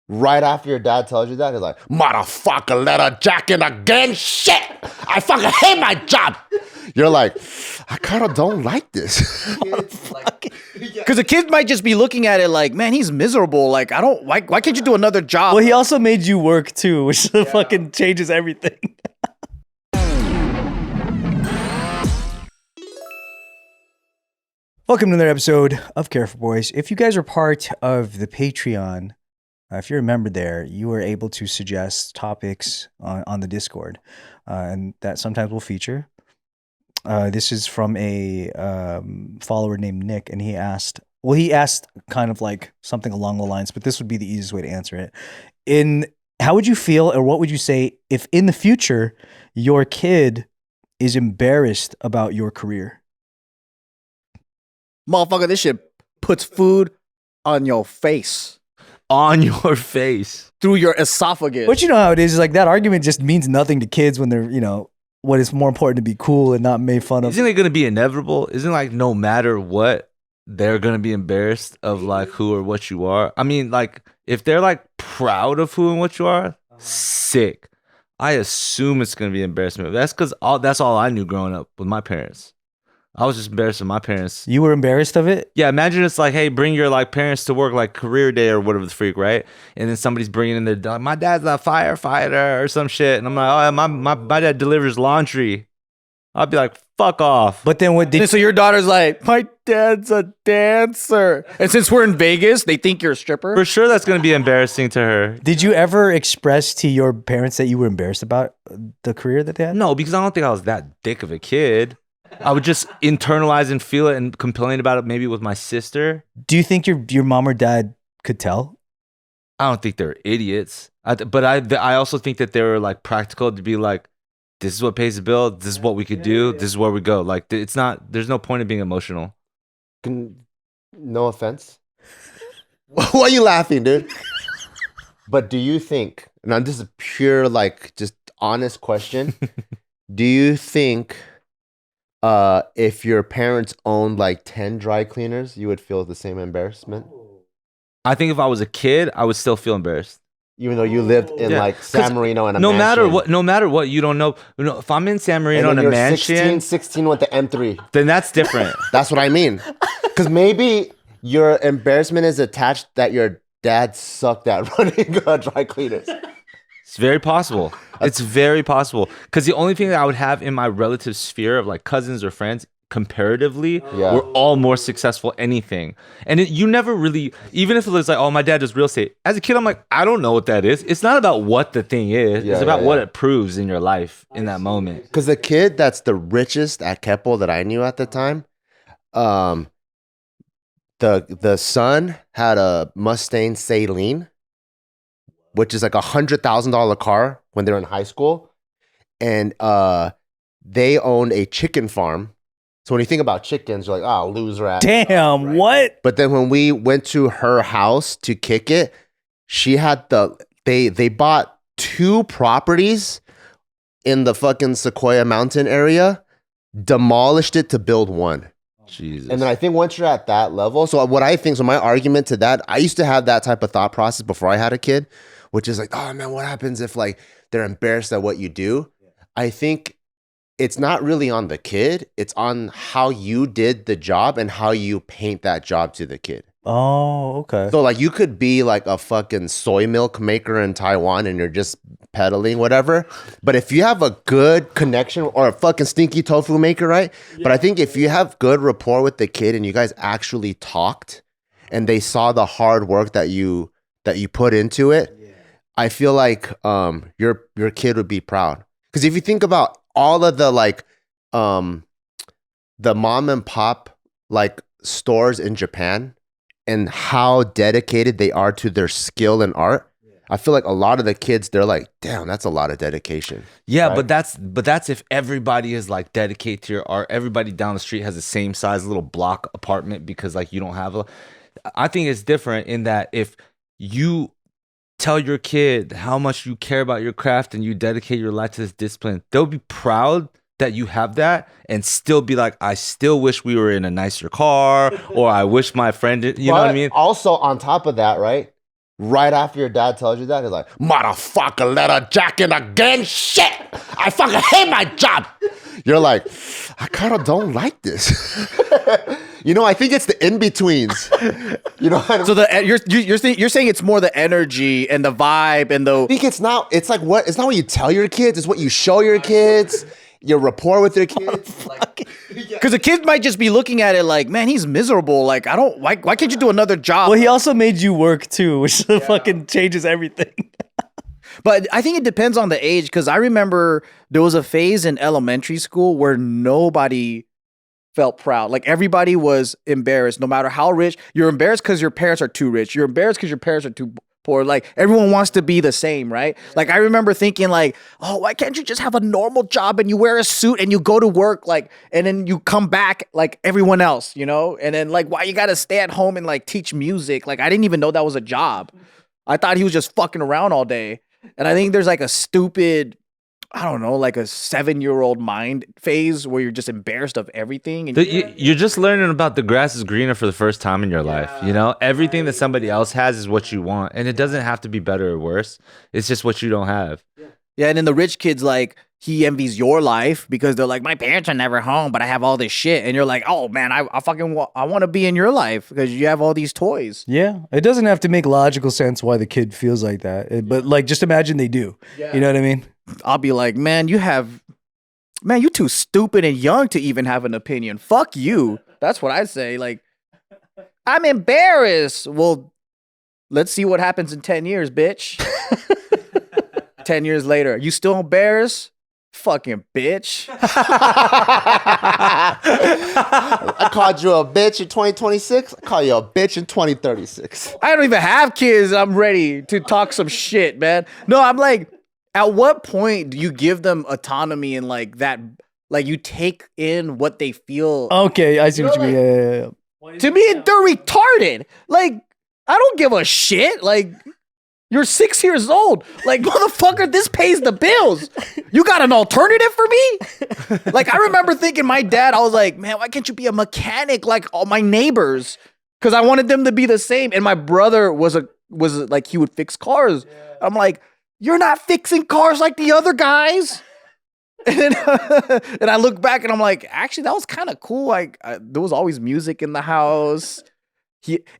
right after your dad tells you that, he's like, motherfucker, let her jack in again. Shit, I fucking hate my job. You're like, I kind of don't like this. Because the kid might just be looking at it like, man, he's miserable. Like, why can't you do another job? Well, he also made you work too, which fucking changes everything. Welcome to another episode of Care for Boys. If you guys are part of the Patreon, if you're a member there, you are able to suggest topics on the Discord, and that sometimes will feature. This is from a follower named Nick, and he asked kind of like something along the lines, but this would be the easiest way to answer it. How would you feel, or what would you say if in the future your kid is embarrassed about your career? Motherfucker, this shit puts food on your face. On your face. Through your esophagus. But you know how it is, like that argument just means nothing to kids when they're, what is more important to be cool and not made fun of. Isn't it going to be inevitable? Isn't like no matter what, they're going to be embarrassed of like who or what you are? I mean, like if they're like proud of who and what you are, sick. I assume it's going to be embarrassment. That's because that's all I knew growing up with my parents. I was just embarrassed of my parents. You were embarrassed of it? Yeah, imagine it's like, hey, bring your like parents to work, like career day or whatever the freak, right? And then somebody's bringing in their, my dad's a firefighter or some shit, and I'm like, oh, my dad delivers laundry. I'd be like, fuck off. But then what? So your daughter's like, my dad's a dancer, and since we're in Vegas, they think you're a stripper. For sure, that's gonna be embarrassing to her. Did you ever express to your parents that you were embarrassed about the career that they had? No, because I don't think I was that dick of a kid. I would just internalize and feel it and complain about it maybe with my sister. Do you think your mom or dad could tell? I don't think they're idiots. But I also think that they were like practical to be like, this is what pays the bill. This is what we could do. This is where we go. Like there's no point in being emotional. No offense. Why are you laughing, dude? But do you think, and this is a pure, like, just honest question. Do you think if your parents owned like 10 dry cleaners, you would feel the same embarrassment? I think if I was a kid, I would still feel embarrassed. Even though you lived in like San Marino and a no mansion. matter what, you don't know. If I'm in San Marino in a mansion, 16 with the M3. then that's different. That's what I mean. Because maybe your embarrassment is attached that your dad sucked at running dry cleaners. It's very possible. It's very possible. Because the only thing that I would have in my relative sphere of like cousins or friends, comparatively, we're all more successful anything. And you never really, even if it was like, oh, my dad does real estate. As a kid, I'm like, I don't know what that is. It's not about what the thing is. It's about what it proves in your life in that moment. Because the kid that's the richest at Keppel that I knew at the time, the son had a Mustang Saline, which is like $100,000 car when they were in high school. And they owned a chicken farm. So when you think about chickens, you're like, oh, loser ass. Damn, right? What? But then when we went to her house to kick it, she had they bought 2 properties in the fucking Sequoia Mountain area, demolished it to build one. Jesus. And then I think once you're at that level, so my argument to that, I used to have that type of thought process before I had a kid, which is like, oh man, what happens if like they're embarrassed at what you do? I think it's not really on the kid. It's on how you did the job and how you paint that job to the kid. Oh, okay. So like you could be like a fucking soy milk maker in Taiwan and you're just peddling whatever. But if you have a good connection, or a fucking stinky tofu maker, right? Yeah. But I think if you have good rapport with the kid and you guys actually talked and they saw the hard work that you put into it, I feel like your kid would be proud. Because if you think about all of the like the mom and pop like stores in Japan and how dedicated they are to their skill and art, I feel like a lot of the kids, they're like, damn, that's a lot of dedication. Yeah, right? but that's if everybody is like dedicated to your art. Everybody down the street has the same size little block apartment because like you don't have a. I think it's different in that if you tell your kid how much you care about your craft and you dedicate your life to this discipline, they'll be proud that you have that and still be like, I still wish we were in a nicer car, or I wish my friend did, you know what I mean? Also on top of that, right? right after your dad tells you that, he's like, motherfucker, let her jack in again. Shit, I fucking hate my job. You're like, I kind of don't like this. You know, I think it's the in-betweens. You know what I mean? So you're saying it's more the energy and the vibe and the. I think it's not what what you tell your kids, it's what you show your kids, your rapport with your kids. Because the kid might just be looking at it like, man, he's miserable. Like, why can't you do another job? Well, he also made you work too, which fucking changes everything. But I think it depends on the age, because I remember there was a phase in elementary school where nobody felt proud. Like, everybody was embarrassed, no matter how rich. You're embarrassed because your parents are too rich. You're embarrassed because your parents are too poor. Like, everyone wants to be the same, right? Like, I remember thinking like, oh, why can't you just have a normal job and you wear a suit and you go to work, like, and then you come back like everyone else, you know? And then like, why you gotta stay at home and like teach music? Like, I didn't even know that was a job. I thought he was just fucking around all day. And I think there's like a stupid, I don't know, like a 7-year-old mind phase where you're just embarrassed of everything. And You're just learning about the grass is greener for the first time in your life. You know, everything that somebody else has is what you want. And it doesn't have to be better or worse. It's just what you don't have. Yeah, and then the rich kid's like, he envies your life because they're like, my parents are never home, but I have all this shit. And you're like, oh man, I want to be in your life because you have all these toys. Yeah, it doesn't have to make logical sense why the kid feels like that, but like just imagine they do. Yeah. You know what I mean? I'll be like, man, you're too stupid and young to even have an opinion. Fuck you. That's what I say. Like, I'm embarrassed. Well, let's see what happens in 10 years, bitch. 10 years later, you still embarrassed? Fucking bitch. I called you a bitch in 2026. I call you a bitch in 2036. I don't even have kids. I'm ready to talk some shit, man. No, I'm like, at what point do you give them autonomy and like that, like you take in what they feel? Okay, I see what you mean. Yeah. To me, they're retarded. Like, I don't give a shit. Like, you're 6 years old. Like, motherfucker, this pays the bills. You got an alternative for me? Like, I remember thinking my dad, I was like, man, why can't you be a mechanic like all my neighbors? Because I wanted them to be the same. And my brother was like, he would fix cars. I'm like, you're not fixing cars like the other guys. And I look back and I'm like, actually, that was kind of cool. Like, there was always music in the house.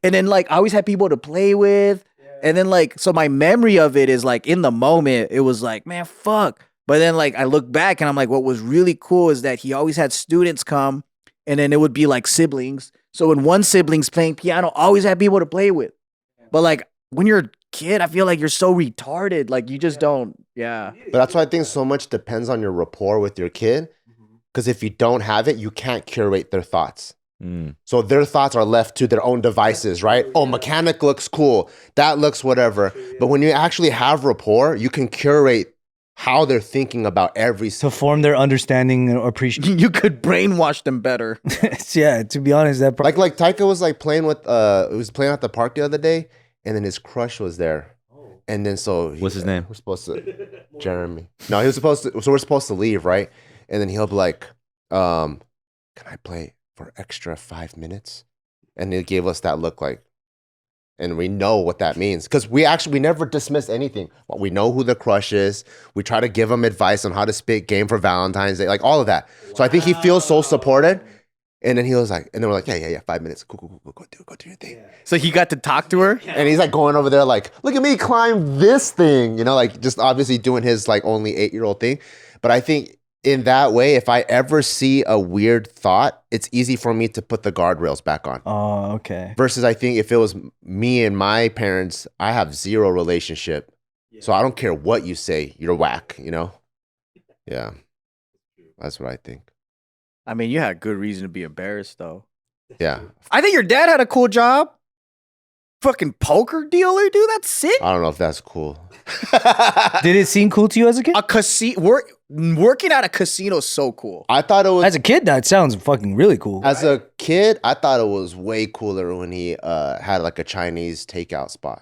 And then, like, I always had people to play with. And then, like, so my memory of it is, like, in the moment, it was like, man, fuck. But then, like, I look back and I'm like, what was really cool is that he always had students come, and then it would be, like, siblings. So when one sibling's playing piano, always had people to play with. But, like, when you're a kid, I feel like you're so retarded. Like, you just don't, yeah. But that's why I think so much depends on your rapport with your kid. Because if you don't have it, you can't curate their thoughts. So their thoughts are left to their own devices, right? Oh, mechanic looks cool. That looks whatever. But when you actually have rapport, you can curate how they're thinking about every... To form their understanding or appreciation. You could brainwash them better. Yeah, to be honest, that... Like Taika was like playing with... he was playing at the park the other day, and then his crush was there. And then so... What's his name? We're supposed to... Jeremy. No, he was supposed to... So we're supposed to leave, right? And then he'll be like, can I play for extra 5 minutes? And they gave us that look like, and we know what that means because we never dismiss anything. Well, we know who the crush is. We try to give him advice on how to spit game for Valentine's Day, like all of that. Wow. So I think he feels so supported. And then he was like, and then we're like, yeah, 5 minutes, cool, go do your thing. So he got to talk to her, and he's like going over there like, look at me climb this thing, you know, like just obviously doing his like only 8-year-old thing. But I think in that way, if I ever see a weird thought, it's easy for me to put the guardrails back on. Oh, okay. Versus I think if it was me and my parents, I have zero relationship. Yeah. So I don't care what you say, you're whack, you know? Yeah. That's what I think. I mean, you had good reason to be embarrassed, though. Yeah. I think your dad had a cool job. Fucking poker dealer, dude. That's sick. I don't know if that's cool. Did it seem cool to you as a kid? A casino working at a casino is so cool. I thought it was as a kid. That sounds fucking really cool. As a kid, I thought it was way cooler when he had like a Chinese takeout spot.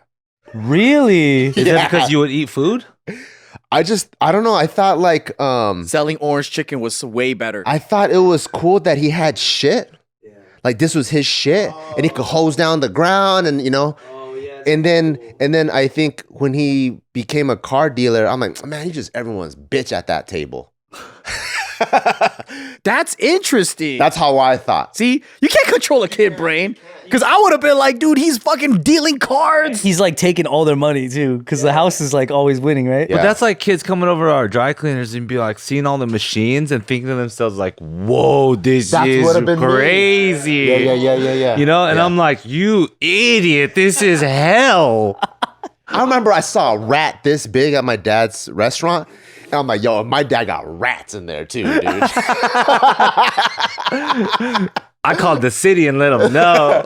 Really? Is that because you would eat food? I don't know. I thought like selling orange chicken was way better. I thought it was cool that he had shit. Like this was his shit, and he could hose down the ground, and you know. And then I think when he became a car dealer, I'm like, man, he's just everyone's bitch at that table. That's interesting. That's how I thought. See, you can't control a kid brain. Because I would have been like, dude, he's fucking dealing cards. He's like taking all their money too, because the house is like always winning, right? Yeah. But that's like kids coming over to our dry cleaners and be like seeing all the machines and thinking to themselves like, "Whoa, this is crazy." Yeah. You know, and I'm like, "You idiot! This is hell." I remember I saw a rat this big at my dad's restaurant. And I'm like, yo, my dad got rats in there too, dude. I called the city and let them know.